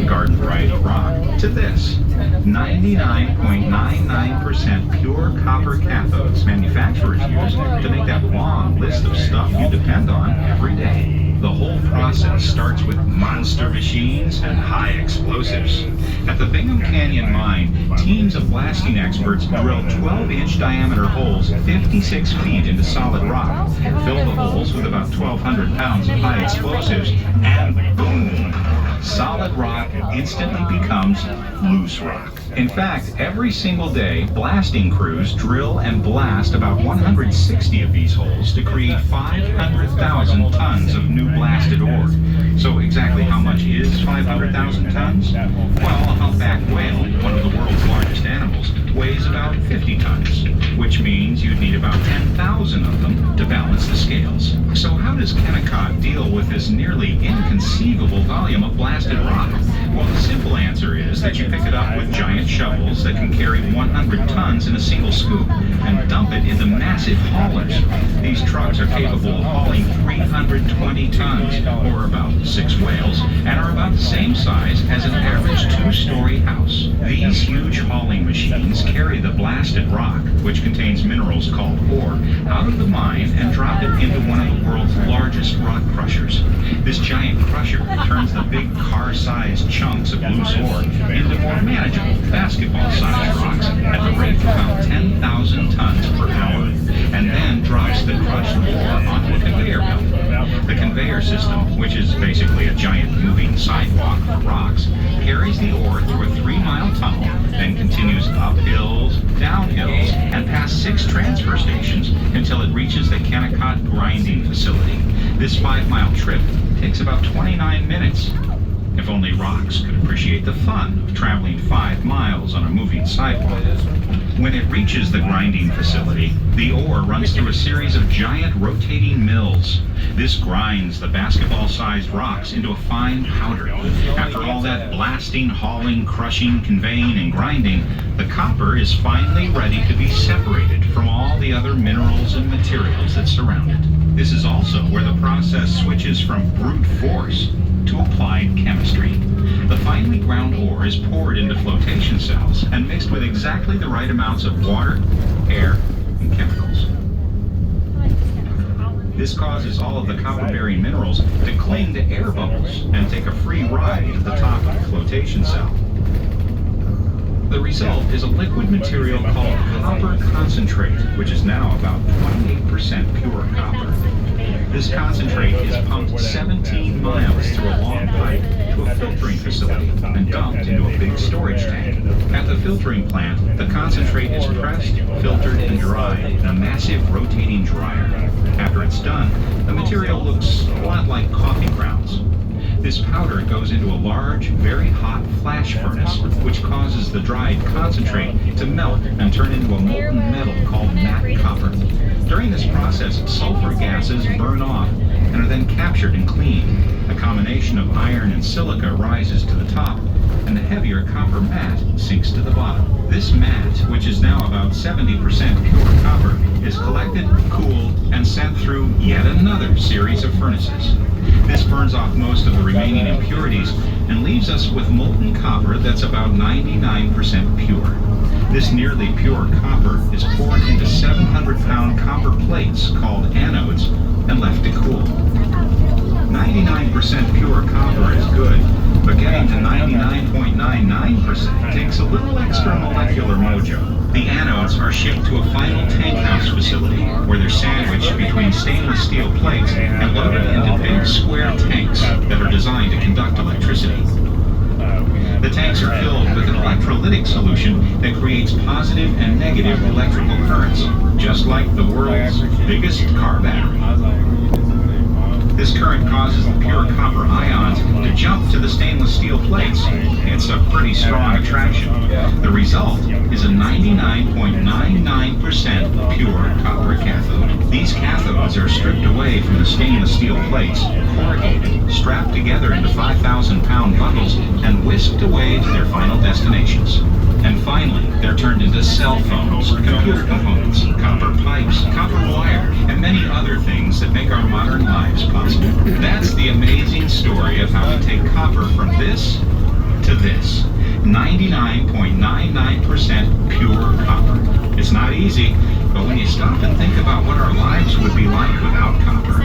garden variety rock to this. 99.99% pure copper cathodes manufacturers use to make that long list of stuff you depend on every day. The whole process starts with monster machines and high explosives. At the Bingham Canyon mine, teams of blasting experts drill 12-inch diameter holes 56 feet into solid rock, fill the holes with about 1,200 pounds of high explosives, and boom! Solid rock instantly becomes loose rock. In fact, every single day, blasting crews drill and blast about 160 of these holes to create 500,000 tons of new blasted ore. So exactly how much is 500,000 tons? Well, a humpback whale, one of the world's largest animals, weighs about 50 tons, which means you'd need about 10,000 of them to balance the scales. So how does Kennecott deal with this nearly inconceivable volume of blasted rock? Well, the simple answer is that you pick it up with giant shovels that can carry 100 tons in a single scoop and dump it into massive haulers. These trucks are capable of hauling 320 tons, or about 6 whales, and are about the same size as an average 2-story house. These huge hauling machines carry the blasted rock, which contains minerals called ore, out of the mine and drop it into one of the world's largest rock crushers. This giant crusher turns the big car-sized chunks of loose ore into more manageable basketball-sized rocks at the rate of about 10,000 tons per hour, and then drops the crushed ore onto a conveyor belt. The conveyor system, which is basically a giant moving sidewalk for rocks, carries the ore through a 3-mile tunnel, then continues up hills, down hills, and past 6 transfer stations until it reaches the Kennecott grinding facility. This 5-mile trip takes about 29 minutes. If only rocks could appreciate the fun of traveling 5 miles on a moving sidewalk. When it reaches the grinding facility, the ore runs through a series of giant rotating mills. This grinds the basketball-sized rocks into a fine powder. After all that blasting, hauling, crushing, conveying, and grinding, the copper is finally ready to be separated from all the other minerals and materials that surround it. This is also where the process switches from brute force to applied chemistry. The finely ground ore is poured into flotation cells and mixed with exactly the right amounts of water, air, and chemicals. This causes all of the copper-bearing minerals to cling to air bubbles and take a free ride at the top of the flotation cell. The result is a liquid material called copper concentrate, which is now about 28% pure copper. This concentrate is pumped 17 miles through a long pipe to a filtering facility and dumped into a big storage tank. At the filtering plant, the concentrate is pressed, filtered, and dried in a massive rotating dryer. After it's done, the material looks a lot like coffee grounds. This powder goes into a large, very hot flash furnace, which causes the dried concentrate to melt and turn into a molten metal called matte copper. During this process, sulfur gases burn off and are then captured and cleaned. A combination of iron and silica rises to the top, and the heavier copper matte sinks to the bottom. This matte, which is now about 70% pure copper, is collected, cooled, and sent through yet another series of furnaces. This burns off most of the remaining impurities and leaves us with molten copper that's about 99% pure. This nearly pure copper is poured into 700-pound copper plates called anodes and left to cool. 99% pure copper is good, but getting to 99.99% takes a little extra molecular mojo. The anodes are shipped to a final tank house facility where they're sandwiched between stainless steel plates and loaded into big square tanks that are designed to conduct electricity. The tanks are filled with an electrolytic solution that creates positive and negative electrical currents, just like the world's biggest car battery. This current causes the pure copper ions to jump to the stainless steel plates. It's a pretty strong attraction. The result is a 99.99% pure copper cathode. These cathodes are stripped away from the stainless steel plates, corrugated, strapped together into 5,000-pound bundles, and whisked away to their final destinations. And finally, they're turned into cell phones, computer components, copper pipes, copper wire, and many other things that make our modern lives possible. That's the amazing story of how we take copper from this 99.99% pure copper. It's not easy, but when you stop and think about what our lives would be like without copper,